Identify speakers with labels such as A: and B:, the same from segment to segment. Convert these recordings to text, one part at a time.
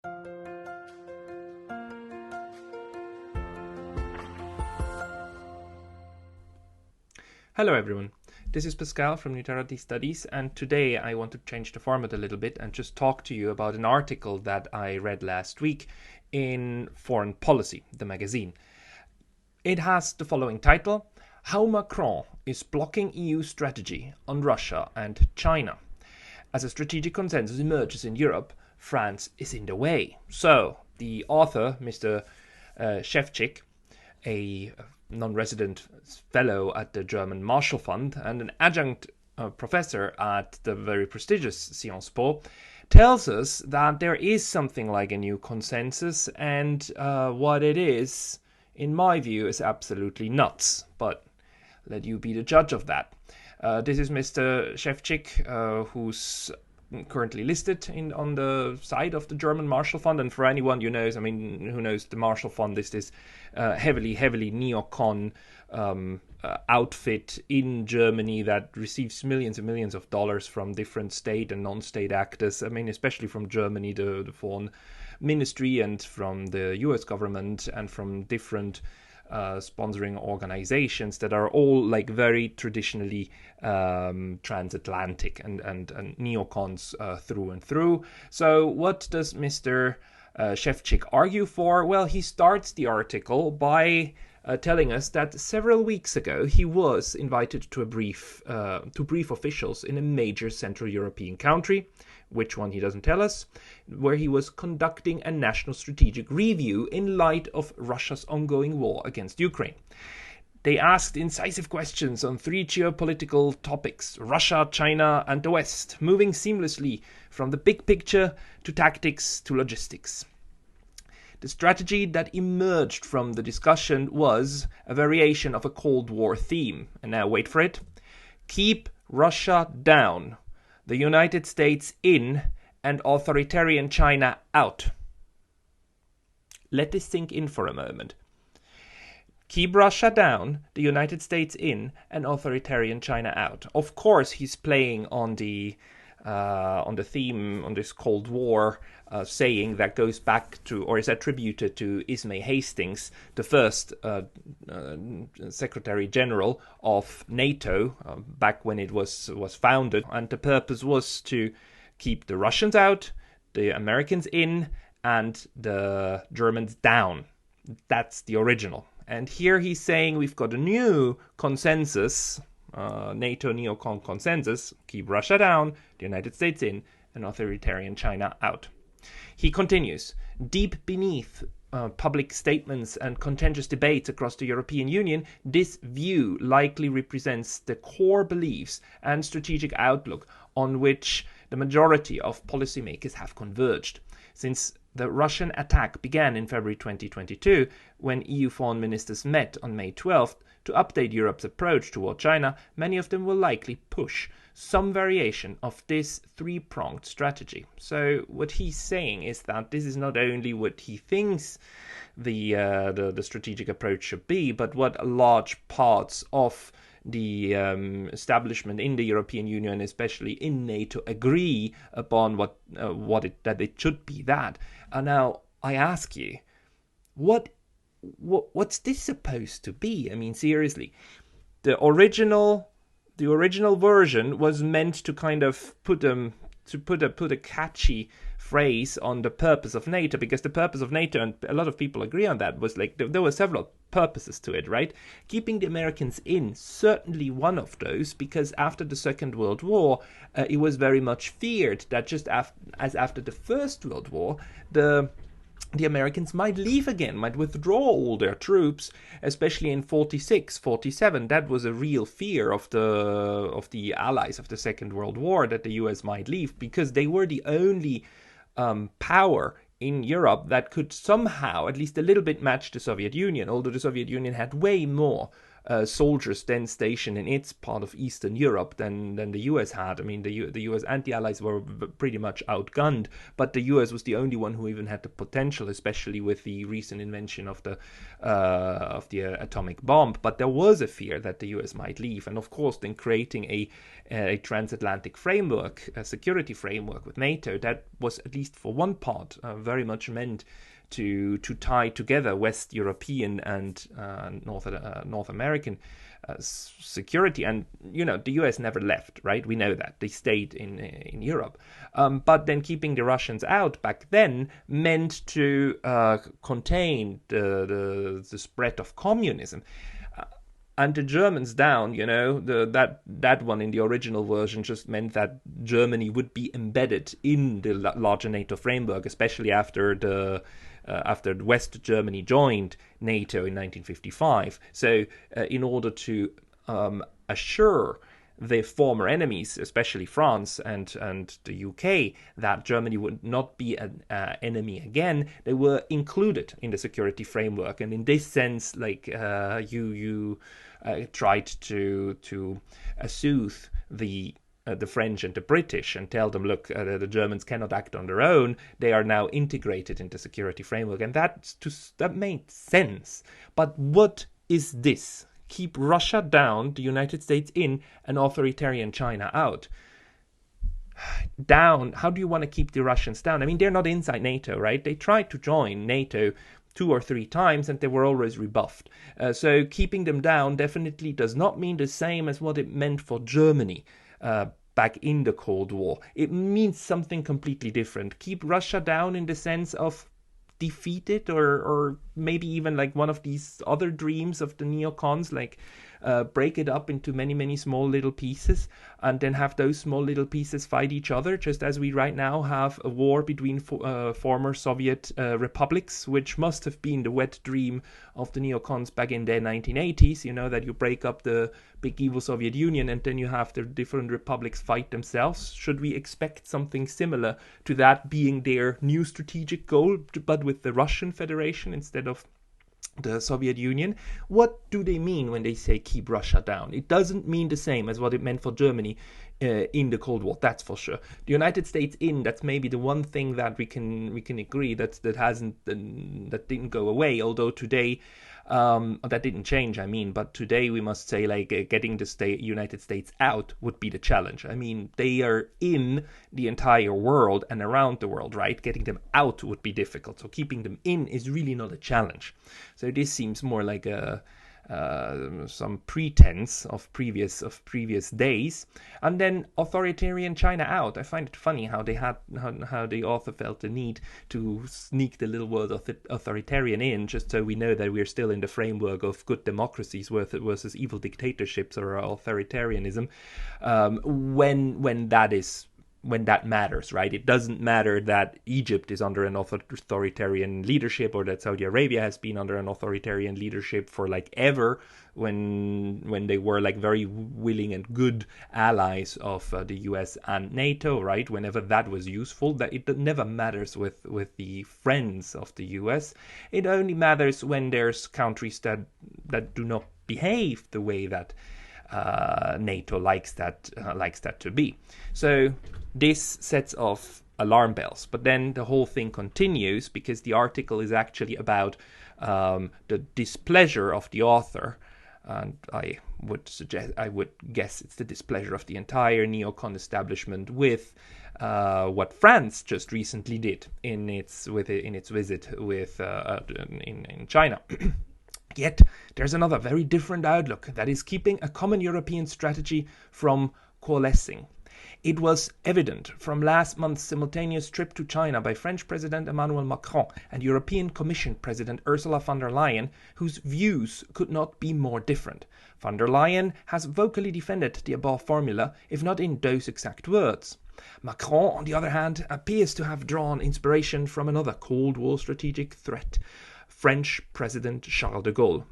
A: Hello everyone, this is Pascal from Neutrality Studies, and today I want to change the format a little bit and just talk to you about an article that I read last week in Foreign Policy, the magazine. It has the following title: How Macron is blocking EU strategy on Russia and China. As a strategic consensus emerges in Europe, France is in the way. So, the author, Mr. 𝗟𝗘𝗧'𝗦, a non-resident fellow at the German Marshall Fund and an adjunct professor at the very prestigious Sciences Po, tells us that there is something like a new consensus, and what it is, in my view, is absolutely nuts. But let you be the judge of that. This is Mr. 𝗟𝗘𝗧'𝗦, who's currently listed on the side of the German Marshall Fund, and for anyone who knows, who knows, the Marshall Fund is this heavily Neocon outfit in Germany that receives millions and millions of dollars from different state and non-state actors. Especially from Germany, the foreign ministry, and from the US government, and from different sponsoring organizations that are all like very traditionally transatlantic and neocons through and through. So what does Mr. 𝗟𝗘𝗧'𝗦 argue for? Well, he starts the article by telling us that several weeks ago he was invited to brief officials in a major Central European country, which one he doesn't tell us, where he was conducting a national strategic review in light of Russia's ongoing war against Ukraine. They asked incisive questions on three geopolitical topics: Russia, China, and the West, moving seamlessly from the big picture to tactics to logistics. The strategy that emerged from the discussion was a variation of a Cold War theme. And now wait for it. Keep Russia down, the United States in, and authoritarian China out. Let this sink in for a moment. Keep Russia down, the United States in, and authoritarian China out. Of course, he's playing on the theme, on this Cold War saying that goes back to, or is attributed to, Ismay Hastings, the first Secretary General of NATO, back when it was founded. And the purpose was to keep the Russians out, the Americans in, and the Germans down. That's the original. And here he's saying we've got a new consensus, NATO Neocon consensus: keep Russia down, the United States in, and authoritarian China out. He continues: deep beneath public statements and contentious debates across the European Union, this view likely represents the core beliefs and strategic outlook on which the majority of policymakers have converged. Since the Russian attack began in February 2022, when EU foreign ministers met on May 12th to update Europe's approach toward China, many of them will likely push some variation of this three-pronged strategy. So what he's saying is that this is not only what he thinks the strategic approach should be, but what large parts of the establishment in the European Union, especially in NATO, agree upon that it should be that. And now I ask you, what's this supposed to be? Seriously, the original version was meant to kind of put a catchy phrase on the purpose of NATO, because the purpose of NATO, and a lot of people agree on that, was like there were several purposes to it, right? Keeping the Americans in, certainly one of those, because after the Second World War, it was very much feared that just as after the First World War, the Americans might leave again, might withdraw all their troops, especially in 46, 47. That was a real fear of the allies of the Second World War, that the US might leave, because they were the only power in Europe that could somehow, at least a little bit, match the Soviet Union, although the Soviet Union had way more soldiers then stationed in its part of Eastern Europe than the US had. I mean, the US anti-allies were pretty much outgunned, but the US was the only one who even had the potential, especially with the recent invention of the atomic bomb. But there was a fear that the US might leave, and of course, then creating a transatlantic framework, a security framework with NATO, that was, at least for one part, very much meant to tie together West European and North American security. And the US never left, right? We know that they stayed in Europe, but then keeping the Russians out back then meant to contain the spread of communism. And the Germans down, that one in the original version just meant that Germany would be embedded in the larger NATO framework, especially after West Germany joined NATO in 1955. So in order to assure the former enemies, especially France and the UK, that Germany would not be an enemy again, they were included in the security framework. And in this sense, you tried to soothe the French and the British and tell them, look, the Germans cannot act on their own. They are now integrated into security framework. And that made sense. But what is this? Keep Russia down, the United States in, and authoritarian China out. Down, how do you want to keep the Russians down? I mean, they're not inside NATO, right? They tried to join NATO 2 or 3 times and they were always rebuffed. So keeping them down definitely does not mean the same as what it meant for Germany back in the Cold War. It means something completely different. Keep Russia down in the sense of defeat it, or maybe even like one of these other dreams of the neocons, like break it up into many, many small little pieces and then have those small little pieces fight each other, just as we right now have a war between former Soviet republics, which must have been the wet dream of the neocons back in the 1980s, that you break up the big evil Soviet Union and then you have the different republics fight themselves. Should we expect something similar to that being their new strategic goal, but with the Russian Federation instead of the Soviet Union? What do they mean when they say keep Russia down? It doesn't mean the same as what it meant for Germany in the Cold War, that's for sure. The United States in, that's maybe the one thing that we can agree that didn't go away, although today that didn't change, but today we must say getting the United States out would be the challenge. I mean, they are in the entire world and around the world, right? Getting them out would be difficult, so keeping them in is really not a challenge. So this seems more like some pretense of previous days. And then authoritarian China out. I find it funny how the author felt the need to sneak the little word authoritarian in, just so we know that we're still in the framework of good democracies versus evil dictatorships or authoritarianism, when that matters, right? It doesn't matter that Egypt is under an authoritarian leadership or that Saudi Arabia has been under an authoritarian leadership for ever, when they were very willing and good allies of the US and NATO, right? Whenever that was useful, that it never matters with the friends of the US. It only matters when there's countries that do not behave the way that NATO likes that to be. So this sets off alarm bells. But then the whole thing continues, because the article is actually about the displeasure of the author, and I would guess it's the displeasure of the entire neocon establishment with what France just recently did in its visit in China. Yet there's another very different outlook that is keeping a common European strategy from coalescing. It was evident from last month's simultaneous trip to China by French President Emmanuel Macron and European Commission President Ursula von der Leyen, whose views could not be more different. Von der Leyen has vocally defended the above formula, if not in those exact words. Macron, on the other hand, appears to have drawn inspiration from another Cold War strategic threat, French President Charles de Gaulle.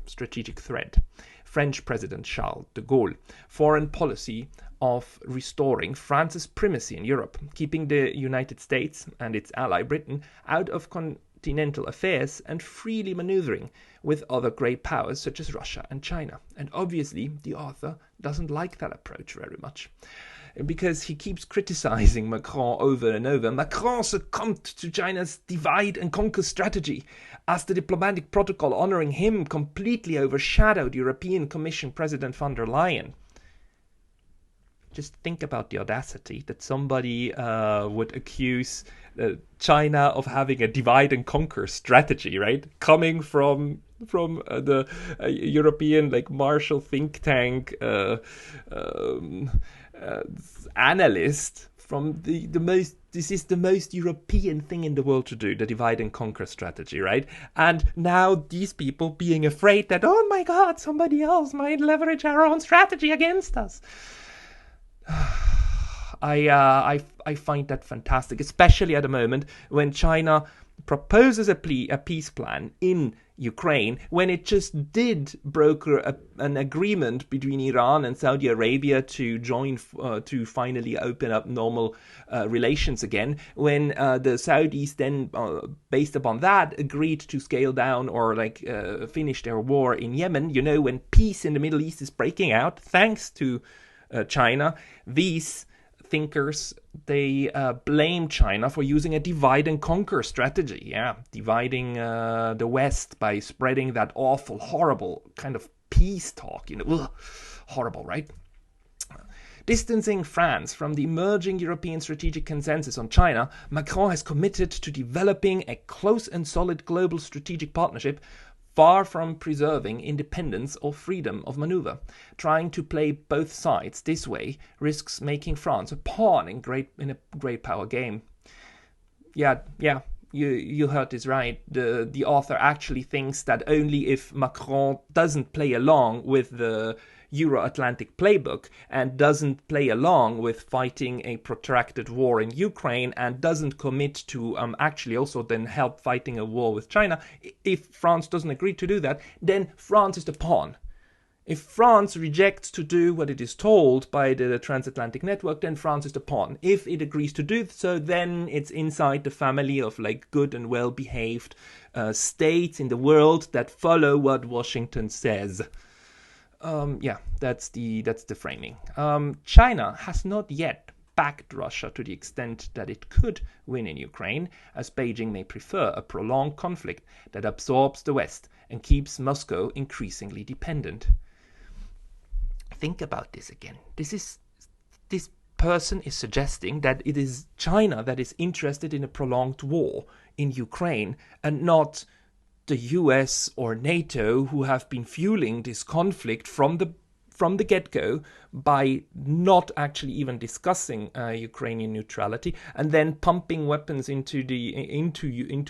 A: Strategic threat. French President Charles de Gaulle. Foreign policy of restoring France's primacy in Europe, keeping the United States and its ally Britain out of continental affairs and freely maneuvering with other great powers such as Russia and China. And obviously, the author doesn't like that approach very much, because he keeps criticizing Macron over and over. Macron succumbed to China's divide and conquer strategy, as the diplomatic protocol honoring him completely overshadowed European Commission President von der Leyen. Just think about the audacity that somebody would accuse China of having a divide and conquer strategy, right? Coming from the European Marshall think tank analyst, from this is the most European thing in the world to do, the divide and conquer strategy, right? And now these people being afraid that, oh my God, somebody else might leverage our own strategy against us. I find that fantastic, especially at a moment when China proposes a peace plan in Ukraine, when it just did broker an agreement between Iran and Saudi Arabia to join to finally open up normal relations again, when the Saudis then, based upon that, agreed to scale down or finish their war in Yemen. You know, when peace in the Middle East is breaking out, thanks to China, these thinkers, they blame China for using a divide and conquer strategy. Yeah, dividing the West by spreading that awful, horrible kind of peace talk. Horrible, right? Distancing France from the emerging European strategic consensus on China, Macron has committed to developing a close and solid global strategic partnership, far from preserving independence or freedom of maneuver. Trying to play both sides this way risks making France a pawn in a great power game. Yeah, you heard this right. The author actually thinks that only if Macron doesn't play along with the Euro-Atlantic playbook and doesn't play along with fighting a protracted war in Ukraine and doesn't commit to actually also then help fighting a war with China, if France doesn't agree to do that, then France is the pawn. If France rejects to do what it is told by the transatlantic network, then France is the pawn. If it agrees to do so, then it's inside the family of good and well-behaved states in the world that follow what Washington says. That's the framing. China has not yet backed Russia to the extent that it could win in Ukraine, as Beijing may prefer a prolonged conflict that absorbs the West and keeps Moscow increasingly dependent. Think about this again. This person is suggesting that it is China that is interested in a prolonged war in Ukraine and not the US or NATO, who have been fueling this conflict from the get-go by not actually even discussing Ukrainian neutrality and then pumping weapons into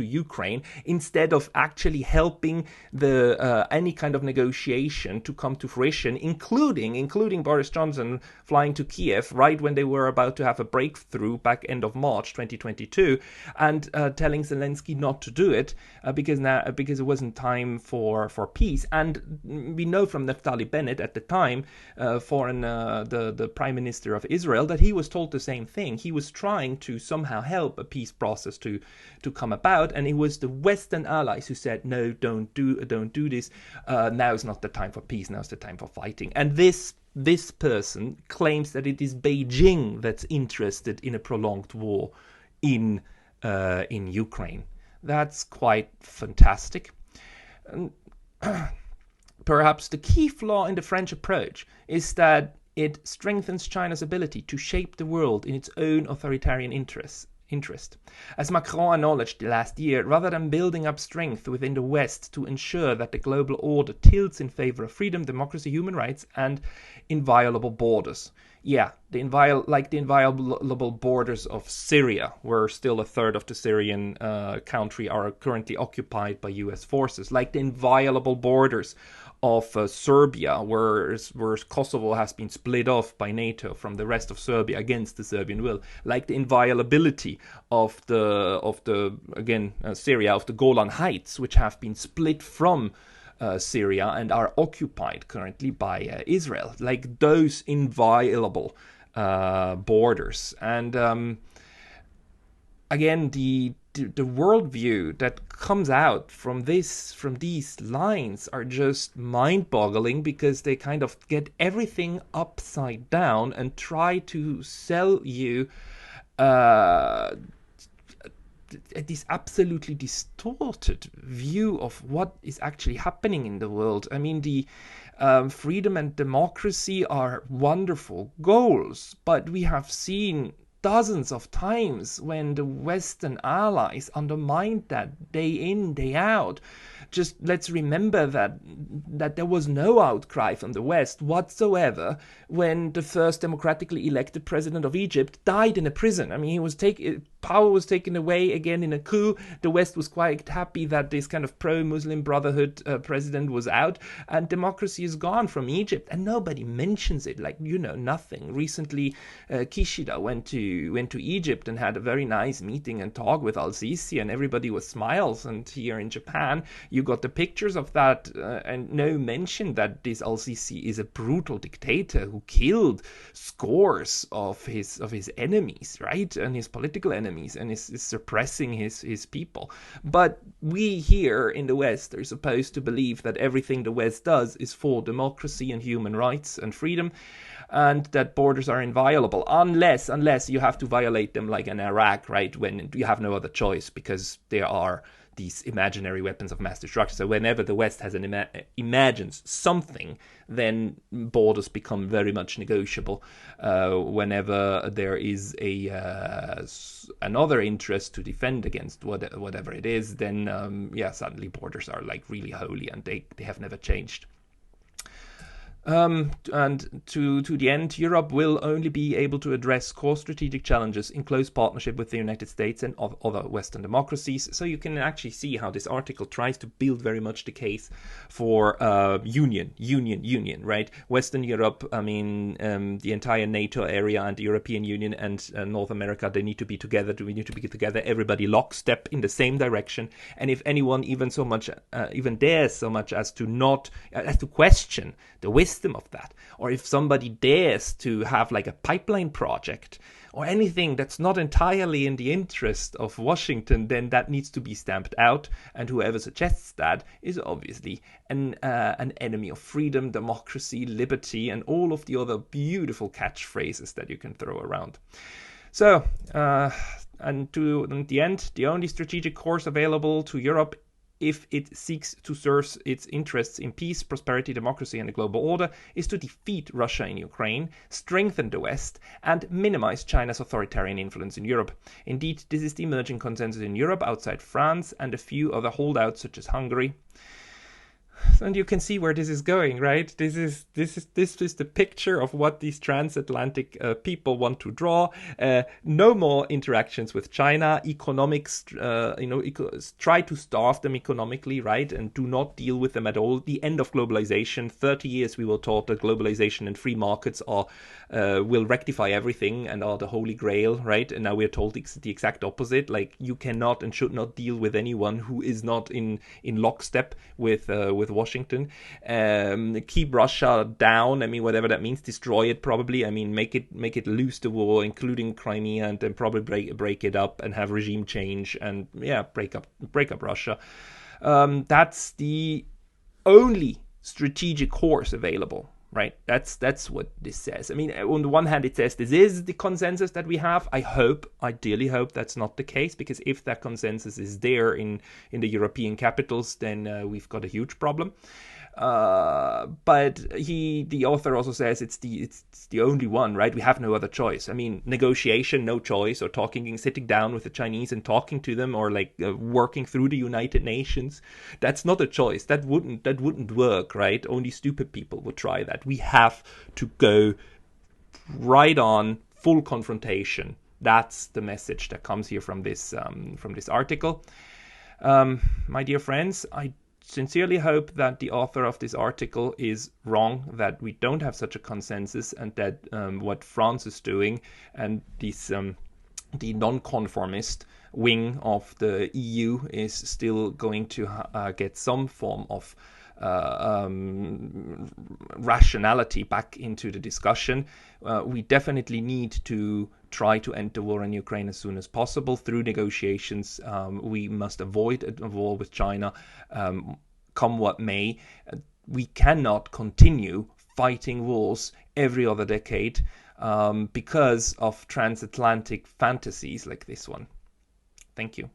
A: Ukraine instead of actually helping the any kind of negotiation to come to fruition, including Boris Johnson flying to Kiev right when they were about to have a breakthrough back end of March 2022 and telling Zelensky not to do it because it wasn't time for peace. And we know from Naftali Bennett at the time, the Prime Minister of Israel, that he was told the same thing. He was trying to somehow help a peace process to come about, and it was the Western allies who said, no, don't do this. Now is not the time for peace. Now is the time for fighting. And this person claims that it is Beijing that's interested in a prolonged war in Ukraine. That's quite fantastic. Perhaps the key flaw in the French approach is that it strengthens China's ability to shape the world in its own authoritarian interest. As Macron acknowledged last year, rather than building up strength within the West to ensure that the global order tilts in favor of freedom, democracy, human rights, and inviolable borders. Yeah, the inviolable borders of Syria, where still a third of the Syrian country are currently occupied by US forces. Like the inviolable borders of Serbia, where Kosovo has been split off by NATO from the rest of Serbia against the Serbian will. Like the inviolability of Syria, of the Golan Heights, which have been split from Syria and are occupied currently by Israel, like those inviolable borders. And again, the the worldview that comes out from these lines are just mind-boggling, because they kind of get everything upside down and try to sell you this absolutely distorted view of what is actually happening in the world. I mean, the freedom and democracy are wonderful goals, but we have seen dozens of times when the Western allies undermined that day in, day out. Just let's remember that there was no outcry from the West whatsoever when the first democratically elected president of Egypt died in a prison. I mean, power was taken away again in a coup. The West was quite happy that this kind of pro-Muslim Brotherhood president was out, and democracy is gone from Egypt, and nobody mentions it. Like, nothing. Recently, Kishida went to Egypt and had a very nice meeting and talk with al-Sisi, and everybody was smiles. And here in Japan, you got the pictures of that, and no mention that this al-Sisi is a brutal dictator who killed scores of his enemies, right, and his political enemies, and is suppressing his people. But we here in the West are supposed to believe that everything the West does is for democracy and human rights and freedom, and that borders are inviolable unless you have to violate them, like in Iraq, right, when you have no other choice because there are these imaginary weapons of mass destruction. So whenever the West has imagines something, then borders become very much negotiable. Whenever there is another interest to defend against whatever it is, then suddenly borders are like really holy, and they have never changed. And to the end, Europe will only be able to address core strategic challenges in close partnership with the United States and other Western democracies. So you can actually see how this article tries to build very much the case for union, right? Western Europe, I mean, the entire NATO area and the European Union and North America, they need to be together. We need to be together, everybody lockstep in the same direction. And if anyone even dares so much as to question the wisdom of that, or if somebody dares to have like a pipeline project or anything that's not entirely in the interest of Washington, then that needs to be stamped out, and whoever suggests that is obviously an enemy of freedom, democracy, liberty, and all of the other beautiful catchphrases that you can throw around. So, and to the end, the only strategic course available to Europe if it seeks to serve its interests in peace, prosperity, democracy, and the global order, is to defeat Russia in Ukraine, strengthen the West, and minimize China's authoritarian influence in Europe. Indeed, this is the emerging consensus in Europe outside France and a few other holdouts such as Hungary. And you can see where this is going, right? This is the picture of what these transatlantic people want to draw. No more interactions with China. Economics, try to starve them economically, right? And do not deal with them at all. The end of globalization. 30 years we were taught that globalization and free markets will rectify everything and are the holy grail, right? And now we're told the exact opposite. Like, you cannot and should not deal with anyone who is not in lockstep with Washington. Keep Russia down. I mean, whatever that means, destroy it probably. I mean, make it lose the war, including Crimea, and then probably break it up and have regime change and break up Russia. That's the only strategic course available. Right, that's what this says. I mean, on the one hand, it says this is the consensus that we have. Ideally hope that's not the case, because if that consensus is there in the European capitals, then we've got a huge problem. But the author also says it's the only one, right? We have no other choice. I mean, negotiation, no choice, or sitting down with the Chinese and talking to them, or like working through the United Nations, that's not a choice. That wouldn't work, right? Only stupid people would try that. We have to go right on, full confrontation. That's the message that comes here from this article. My dear friends, I sincerely hope that the author of this article is wrong, that we don't have such a consensus, and that what France is doing and the non-conformist wing of the EU is still going to get some form of rationality back into the discussion. We definitely need to try to end the war in Ukraine as soon as possible through negotiations. We must avoid a war with China, come what may. We cannot continue fighting wars every other decade because of transatlantic fantasies like this one. Thank you.